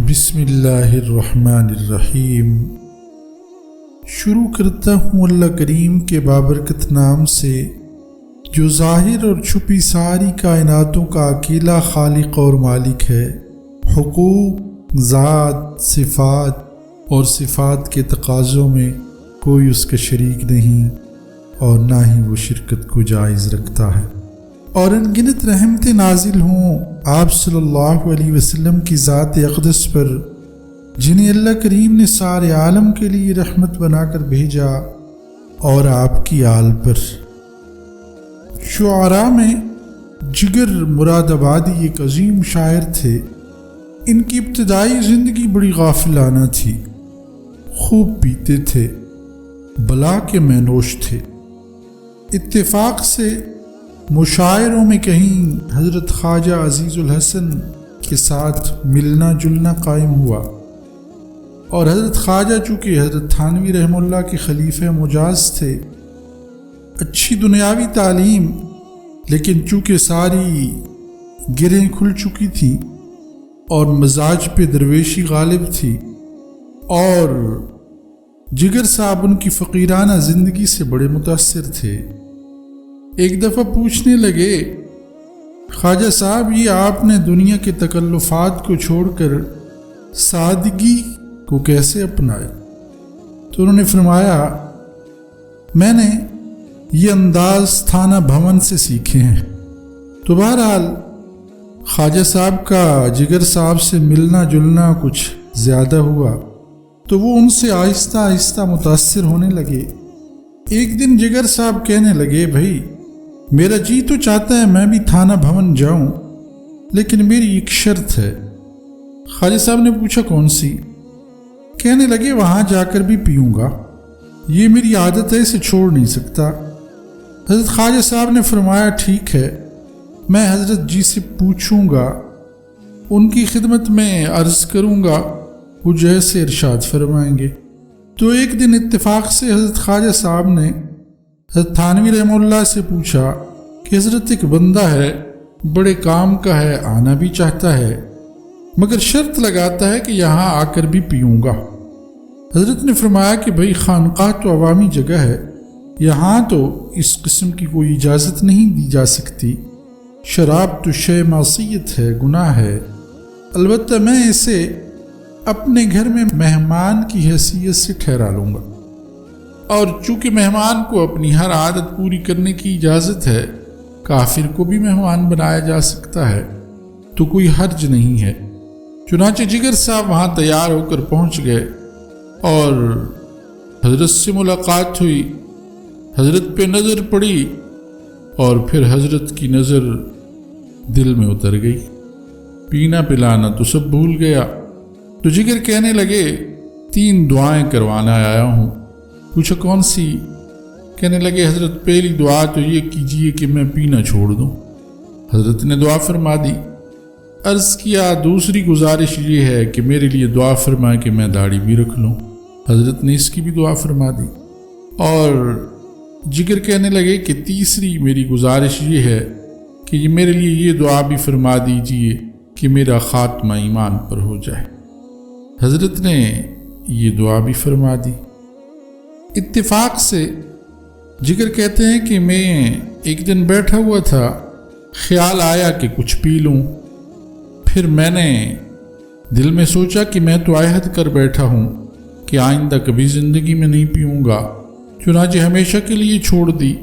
بسم اللہ الرحمن الرحیم۔ شروع کرتا ہوں اللہ کریم کے بابرکت نام سے جو ظاہر اور چھپی ساری کائناتوں کا اکیلا خالق اور مالک ہے۔ حقوق، ذات، صفات اور صفات کے تقاضوں میں کوئی اس کا شریک نہیں اور نہ ہی وہ شرکت کو جائز رکھتا ہے۔ اور ان گنت رحمتیں نازل ہوں آپ صلی اللہ علیہ وسلم کی ذات اقدس پر، جنہیں اللہ کریم نے سارے عالم کے لیے رحمت بنا کر بھیجا، اور آپ کی آل پر۔ شعراء میں جگر مراد آبادی ایک عظیم شاعر تھے۔ ان کی ابتدائی زندگی بڑی غافلانہ تھی۔ خوب پیتے تھے، بلا کے مینوش تھے۔ اتفاق سے مشاعروں میں کہیں حضرت خواجہ عزیز الحسن کے ساتھ ملنا جلنا قائم ہوا، اور حضرت خواجہ چونکہ حضرت تھانوی رحمہ اللہ کے خلیفہ مجاز تھے، اچھی دنیاوی تعلیم، لیکن چونکہ ساری گرہیں کھل چکی تھی اور مزاج پہ درویشی غالب تھی، اور جگر صاحب ان کی فقیرانہ زندگی سے بڑے متاثر تھے۔ ایک دفعہ پوچھنے لگے، خواجہ صاحب یہ آپ نے دنیا کے تکلفات کو چھوڑ کر سادگی کو کیسے اپنایا؟ تو انہوں نے فرمایا، میں نے یہ انداز تھانہ بھون سے سیکھے ہیں۔ تو بہرحال خواجہ صاحب کا جگر صاحب سے ملنا جلنا کچھ زیادہ ہوا، تو وہ ان سے آہستہ آہستہ متاثر ہونے لگے۔ ایک دن جگر صاحب کہنے لگے، بھائی میرا جی تو چاہتا ہے میں بھی تھانہ بھون جاؤں، لیکن میری ایک شرط ہے۔ خواجہ صاحب نے پوچھا کون سی؟ کہنے لگے وہاں جا کر بھی پیوں گا، یہ میری عادت ہے، اسے چھوڑ نہیں سکتا۔ حضرت خواجہ صاحب نے فرمایا ٹھیک ہے، میں حضرت جی سے پوچھوں گا، ان کی خدمت میں عرض کروں گا، وہ جیسے ارشاد فرمائیں گے۔ تو ایک دن اتفاق سے حضرت خواجہ صاحب نے حضرت تھانوی رحمہ اللہ سے پوچھا کہ حضرت ایک بندہ ہے، بڑے کام کا ہے، آنا بھی چاہتا ہے، مگر شرط لگاتا ہے کہ یہاں آ کر بھی پیوں گا۔ حضرت نے فرمایا کہ بھئی خانقاہ تو عوامی جگہ ہے، یہاں تو اس قسم کی کوئی اجازت نہیں دی جا سکتی، شراب تو شے معصیت ہے، گناہ ہے، البتہ میں اسے اپنے گھر میں مہمان کی حیثیت سے ٹھہرا لوں گا، اور چونکہ مہمان کو اپنی ہر عادت پوری کرنے کی اجازت ہے، کافر کو بھی مہمان بنایا جا سکتا ہے، تو کوئی حرج نہیں ہے۔ چنانچہ جگر صاحب وہاں تیار ہو کر پہنچ گئے اور حضرت سے ملاقات ہوئی، حضرت پہ نظر پڑی اور پھر حضرت کی نظر دل میں اتر گئی، پینا پلانا تو سب بھول گیا۔ تو جگر کہنے لگے 3 دعائیں کروانا آیا ہوں۔ پوچھا کون سی؟ کہنے لگے حضرت پہلی دعا تو یہ کیجئے کہ میں پینا چھوڑ دوں۔ حضرت نے دعا فرما دی۔ عرض کیا دوسری گزارش یہ ہے کہ میرے لیے دعا فرمائے کہ میں داڑھی بھی رکھ لوں۔ حضرت نے اس کی بھی دعا فرما دی۔ اور جگر کہنے لگے کہ تیسری میری گزارش یہ ہے کہ یہ میرے لیے یہ دعا بھی فرما دیجئے کہ میرا خاتمہ ایمان پر ہو جائے۔ حضرت نے یہ دعا بھی فرما دی۔ اتفاق سے جگر کہتے ہیں کہ میں ایک دن بیٹھا ہوا تھا، خیال آیا کہ کچھ پی لوں، پھر میں نے دل میں سوچا کہ میں تو عہد کر بیٹھا ہوں کہ آئندہ کبھی زندگی میں نہیں پیوں گا، چنانچہ ہمیشہ کے لیے چھوڑ دی۔